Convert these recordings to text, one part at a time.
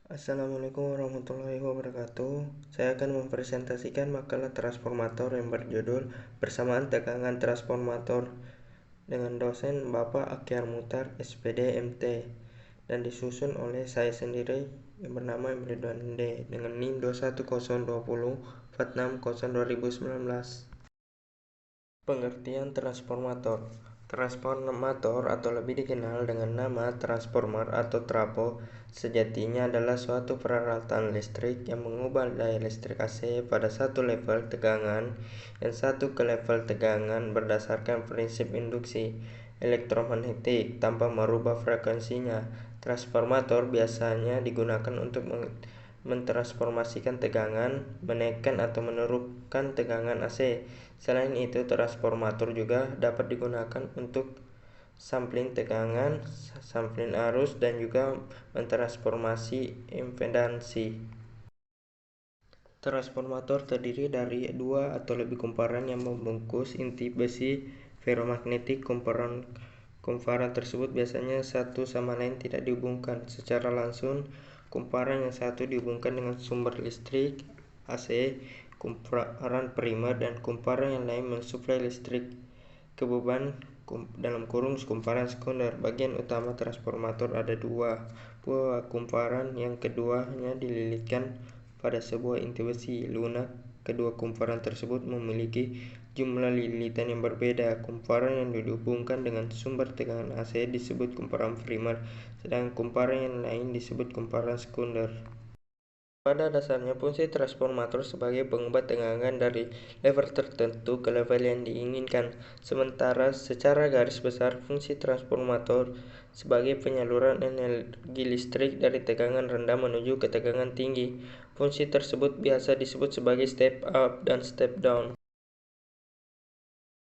Assalamualaikum warahmatullahi wabarakatuh. Saya akan mempresentasikan makalah transformator yang berjudul Bersamaan Tegangan Transformator dengan dosen Bapak Akhyar Muchtar, SPD, MT, dan disusun oleh saya sendiri yang bernama Ridwan D dengan NIM 2102046022019. Pengertian transformator. Transformator atau lebih dikenal dengan nama transformer atau trafo sejatinya adalah suatu peralatan listrik yang mengubah daya listrik AC pada satu level tegangan dan satu ke level tegangan berdasarkan prinsip induksi elektromagnetik tanpa merubah frekuensinya. Transformator biasanya digunakan untuk mentransformasikan tegangan, menaikkan atau menurunkan tegangan AC. Selain itu, transformator juga dapat digunakan untuk sampling tegangan, sampling arus, dan juga mentransformasi impedansi. Transformator terdiri dari dua atau lebih kumparan yang membungkus inti besi ferromagnetik. Kumparan tersebut biasanya satu sama lain tidak dihubungkan secara langsung. Kumparan yang satu dihubungkan dengan sumber listrik AC, kumparan primer, dan kumparan yang lain mensuplai listrik ke beban kumparan sekunder. Bagian utama transformator ada dua buah kumparan, yang keduanya dililitkan pada sebuah inti besi lunak. Kedua kumparan tersebut memiliki jumlah lilitan yang berbeda. Kumparan yang dihubungkan dengan sumber tegangan AC disebut kumparan primer, sedangkan kumparan yang lain disebut kumparan sekunder. Pada dasarnya, fungsi transformator sebagai pengubah tegangan dari level tertentu ke level yang diinginkan. Sementara secara garis besar, fungsi transformator sebagai penyaluran energi listrik dari tegangan rendah menuju ke tegangan tinggi. Fungsi tersebut biasa disebut sebagai step up dan step down.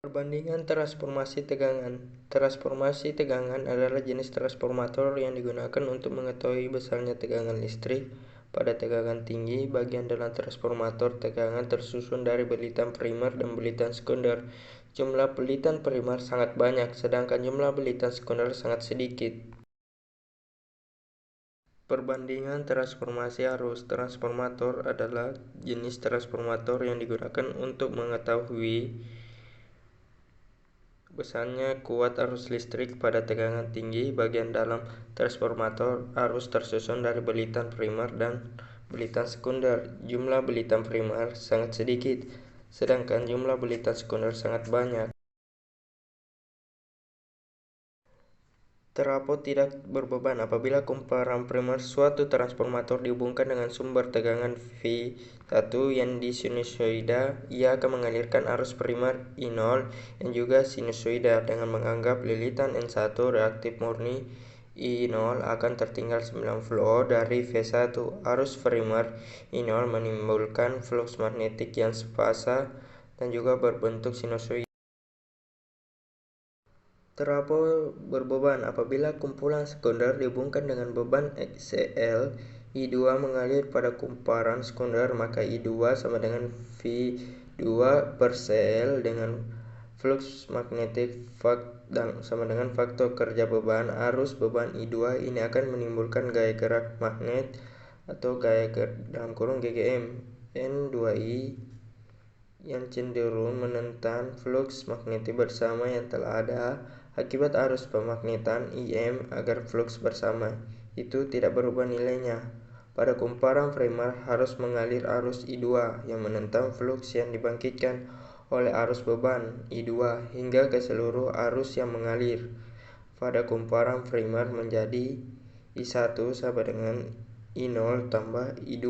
Perbandingan transformasi tegangan. Transformasi tegangan adalah jenis transformator yang digunakan untuk mengetahui besarnya tegangan listrik pada tegangan tinggi. Bagian dalam transformator tegangan tersusun dari bilitan primer dan bilitan sekunder. Jumlah bilitan primer sangat banyak, sedangkan jumlah bilitan sekunder sangat sedikit. Perbandingan transformasi arus. Transformator adalah jenis transformator yang digunakan untuk mengetahui besarnya kuat arus listrik pada tegangan tinggi. Bagian dalam transformator arus tersusun dari bilitan primer dan bilitan sekunder. Jumlah bilitan primer sangat sedikit, sedangkan jumlah bilitan sekunder sangat banyak. Trafo tidak berbeban. Apabila kumparan primer suatu transformator dihubungkan dengan sumber tegangan V1 yang di sinusoida, ia akan mengalirkan arus primer I0 yang juga sinusoida. Dengan menganggap lilitan N1 reaktif murni, I0 akan tertinggal 9 volt dari V1. Arus primer I0 menimbulkan flux magnetik yang sefasa dan juga berbentuk sinusoida. Trafo berbeban. Apabila kumpulan sekunder dihubungkan dengan beban XCL, I2 mengalir pada kumparan sekunder, maka I2 sama dengan V2 per CL dengan flux magnetik sama dengan faktor kerja beban. Arus beban I2 ini akan menimbulkan gaya gerak magnet atau gaya GGM N2I yang cenderung menentang flux magnetik bersama yang telah ada akibat arus pemagnetan IM agar flux bersama itu tidak berubah nilainya. Pada kumparan primer harus mengalir arus I2 yang menentang flux yang dibangkitkan oleh arus beban I2 hingga ke seluruh arus yang mengalir pada kumparan primer menjadi I1 sama dengan I0 tambah I2.